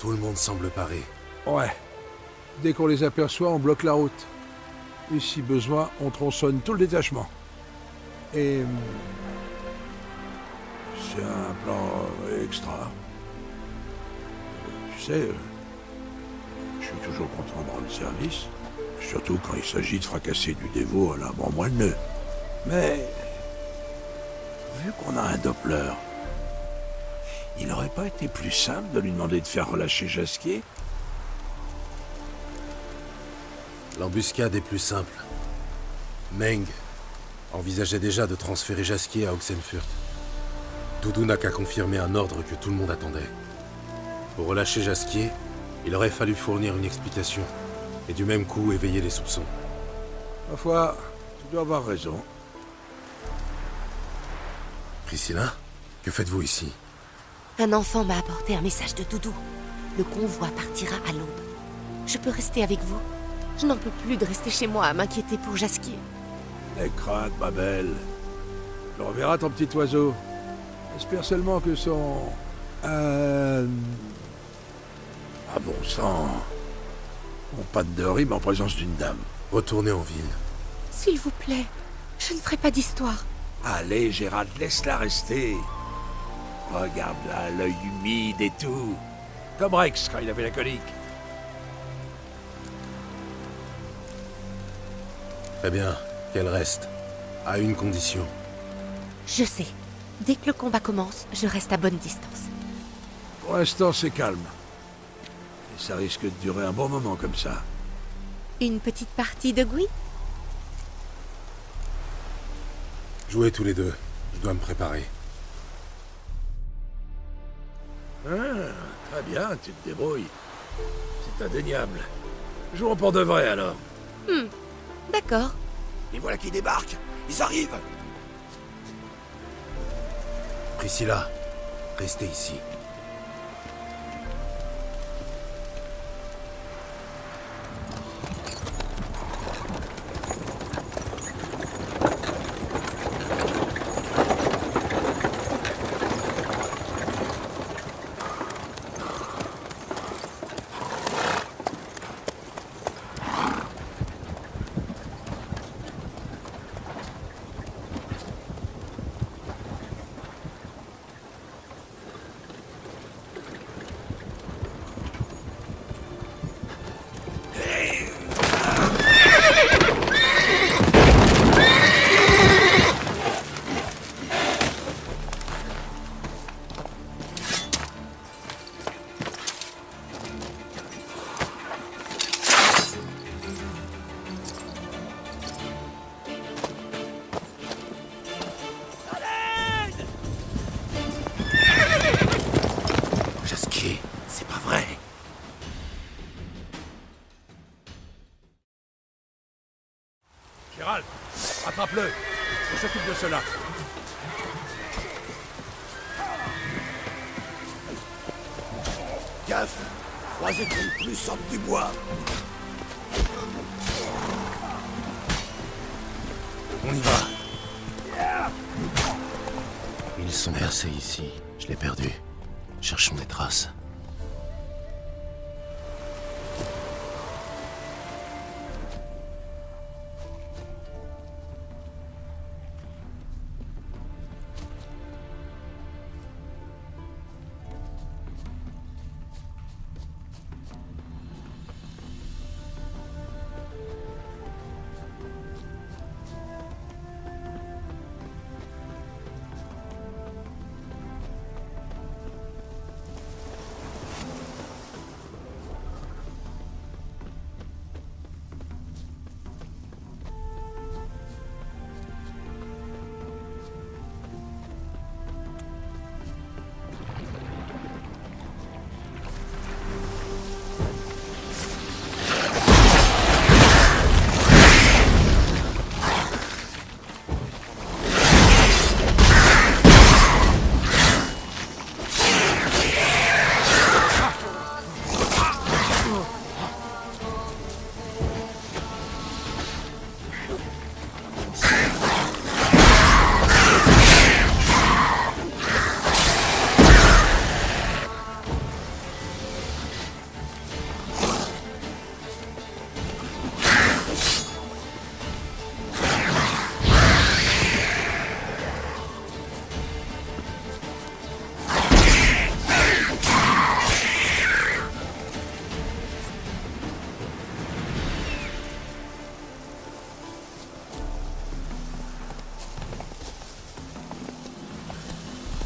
Tout le monde semble paré. Ouais. Dès qu'on les aperçoit, on bloque la route. Et si besoin, on tronçonne tout le détachement. Et... c'est un plan extra. Tu sais, je suis toujours content de rendre service. Surtout quand il s'agit de fracasser du dévot à l'arbre moelleux. Mais... vu qu'on a un Doppler, il n'aurait pas été plus simple de lui demander de faire relâcher Jasquier? L'embuscade est plus simple. Meng envisageait déjà de transférer Jasquier à Oxenfurt. Doudou n'a qu'à confirmer un ordre que tout le monde attendait. Pour relâcher Jasquier, il aurait fallu fournir une explication, et du même coup éveiller les soupçons. Ma foi, tu dois avoir raison. Priscilla, que faites-vous ici? Un enfant m'a apporté un message de Doudou. Le convoi partira à l'aube. Je peux rester avec vous? Je n'en peux plus de rester chez moi à m'inquiéter pour Jasquier. N'aie crainte, ma belle. Tu reverras ton petit oiseau. J'espère seulement que son... ah bon sang... on panne de rime en présence d'une dame. Retournez en ville. S'il vous plaît, je ne ferai pas d'histoire. Allez, Gérald, laisse-la rester. Regarde-la, l'œil humide et tout. Comme Rex quand il avait la colique. Très bien, qu'elle reste. À une condition. Je sais. Dès que le combat commence, je reste à bonne distance. Pour l'instant, c'est calme. Et ça risque de durer un bon moment comme ça. Une petite partie de Gwyn? Jouez tous les deux. Je dois me préparer. Ah, très bien, tu te débrouilles. C'est indéniable. Jouons pour de vrai, alors. D'accord. Et voilà qui débarquent. Ils arrivent. Priscilla, restez ici. Jasquier, c'est pas vrai. Gérald, attrape-le. On s'occupe de cela. Gaffe, 3 étoiles plus sortent du bois. On y va. Ils sont versés ici. Je l'ai perdu. Cherchons des traces.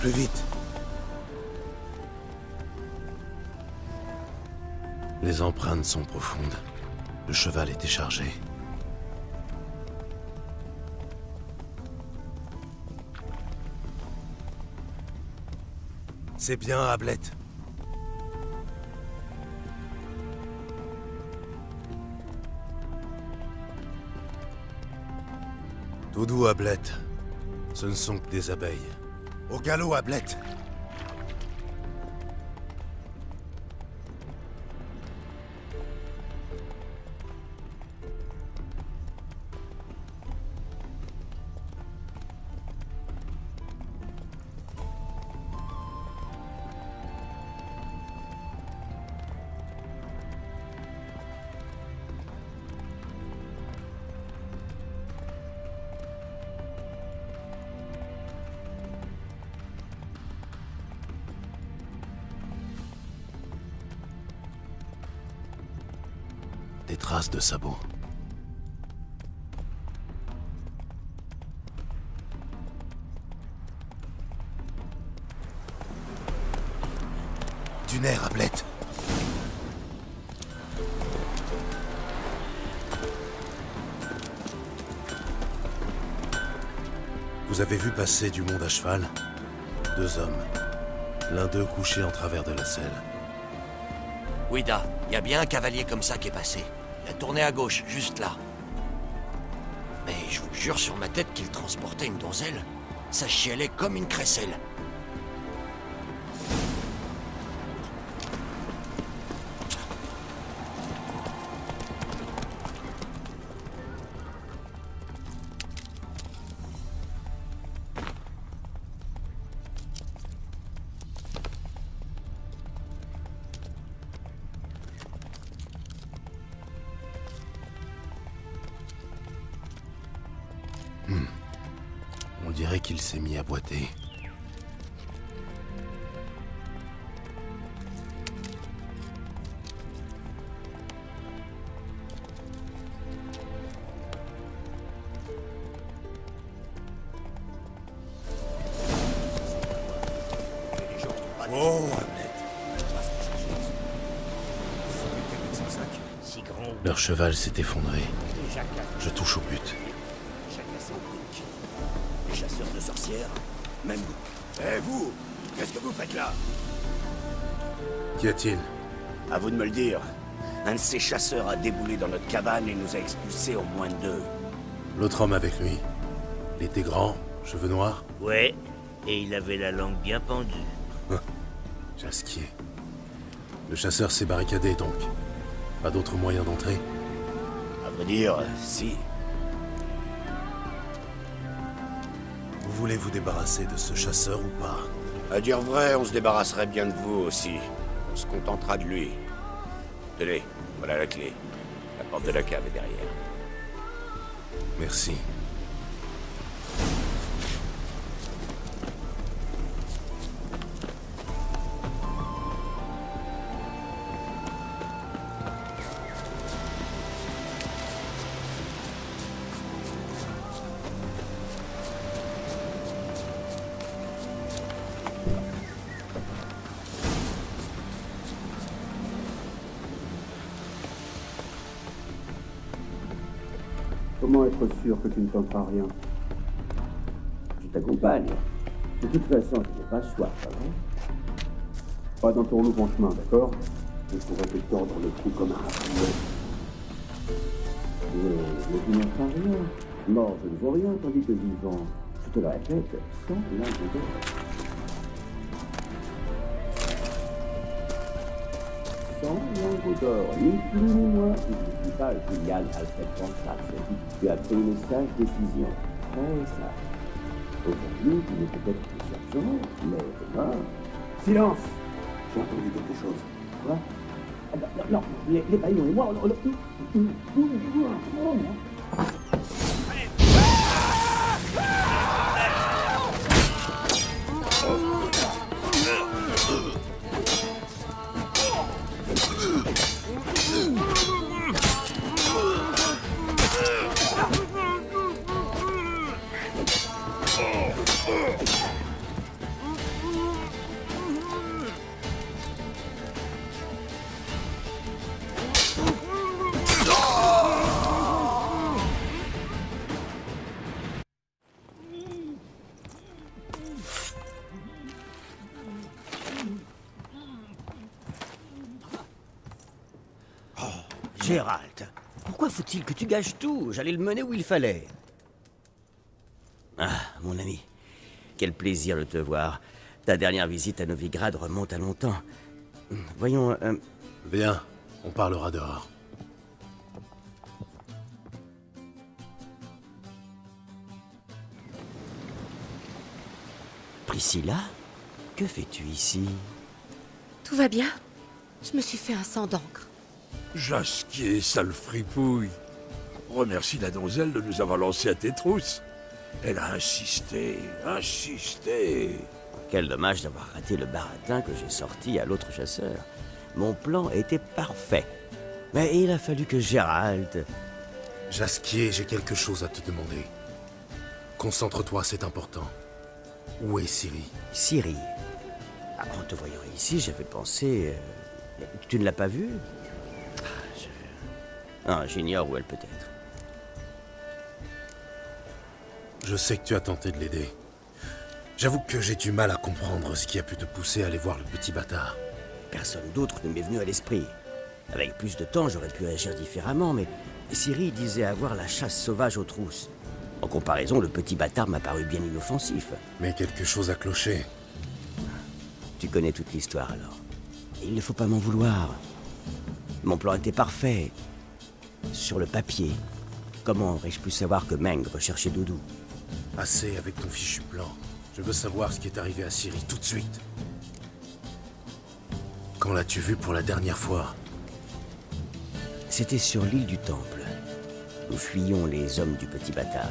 plus vite. Les empreintes sont profondes. Le cheval était chargé. C'est bien, Ablette. Doudou, Ablette. Ce ne sont que des abeilles. Au galop, Ablette! Des traces de sabots. Du nerf, Ablette. Vous avez vu passer du monde à cheval? 2 hommes. L'un d'eux couché en travers de la selle. Ouida, y a bien un cavalier comme ça qui est passé. Il a tourné à gauche, juste là. Mais je vous jure sur ma tête qu'il transportait une donzelle. Ça chialait comme une crécelle. On dirait qu'il s'est mis à boiter. Oh, leur cheval s'est effondré. Je touche au but. Les chasseurs de sorcières? Même vous. Eh vous, qu'est-ce que vous faites là? Qu'y a-t-il? À vous de me le dire. Un de ces chasseurs a déboulé dans notre cabane et nous a expulsés en moins de 2. L'autre homme avec lui. Il était grand, cheveux noirs. Ouais, et il avait la langue bien pendue. Jasquier. Le chasseur s'est barricadé donc. Pas d'autre moyen d'entrer? À vrai dire, si. Vous voulez vous débarrasser de ce chasseur ou pas? À dire vrai, on se débarrasserait bien de vous aussi. On se contentera de lui. Tenez, voilà la clé. La porte de la cave est derrière. Merci. Comment être sûr que tu ne tenteras rien? Je t'accompagne. De toute façon, je n'ai pas le choix, pas vrai? Pas dans ton nouveau chemin, d'accord? Je pourrais te tordre le cou comme un rapide. Mais tu n'en feras rien. Mort, je ne vois rien, tandis que vivant, je te le répète, sans linge d'or. Sans linge d'or, ni plus ni moins. Je ne suis pas Julian Alfred Ponsard. Tu as pris une sage décision. Très sage. Aujourd'hui, tu n'es peut-être plus sergent, mais demain... Silence! J'ai entendu quelque chose. Quoi? Ah bah, non, les paillons et moi, Gérald, pourquoi faut-il que tu gâches tout? J'allais le mener où il fallait. Ah, mon ami, quel plaisir de te voir. Ta dernière visite à Novigrad remonte à longtemps. Voyons... Viens, on parlera dehors. Priscilla, que fais-tu ici? Tout va bien? Je me suis fait un sang d'encre. Jasquier, sale fripouille. Remercie la donzelle de nous avoir lancé à tes trousses. Elle a insisté, insisté. Quel dommage d'avoir raté le baratin que j'ai sorti à l'autre chasseur. Mon plan était parfait. Mais il a fallu que Gérald... Jasquier, j'ai quelque chose à te demander. Concentre-toi, c'est important. Où est Ciri? Ciri. Ah, en te voyant ici, j'avais pensé... Tu ne l'as pas vue? Ah, j'ignore où elle peut être. Je sais que tu as tenté de l'aider. J'avoue que j'ai du mal à comprendre ce qui a pu te pousser à aller voir le petit bâtard. Personne d'autre ne m'est venu à l'esprit. Avec plus de temps, j'aurais pu agir différemment, mais Ciri disait avoir la chasse sauvage aux trousses. En comparaison, le petit bâtard m'a paru bien inoffensif. Mais quelque chose a cloché. Tu connais toute l'histoire alors. Il ne faut pas m'en vouloir. Mon plan était parfait. Sur le papier. Comment aurais-je pu savoir que Meng recherchait Doudou? Assez avec ton fichu plan. Je veux savoir ce qui est arrivé à Ciri tout de suite. Quand l'as-tu vu pour la dernière fois? C'était sur l'île du Temple. Nous fuyions les hommes du petit bâtard.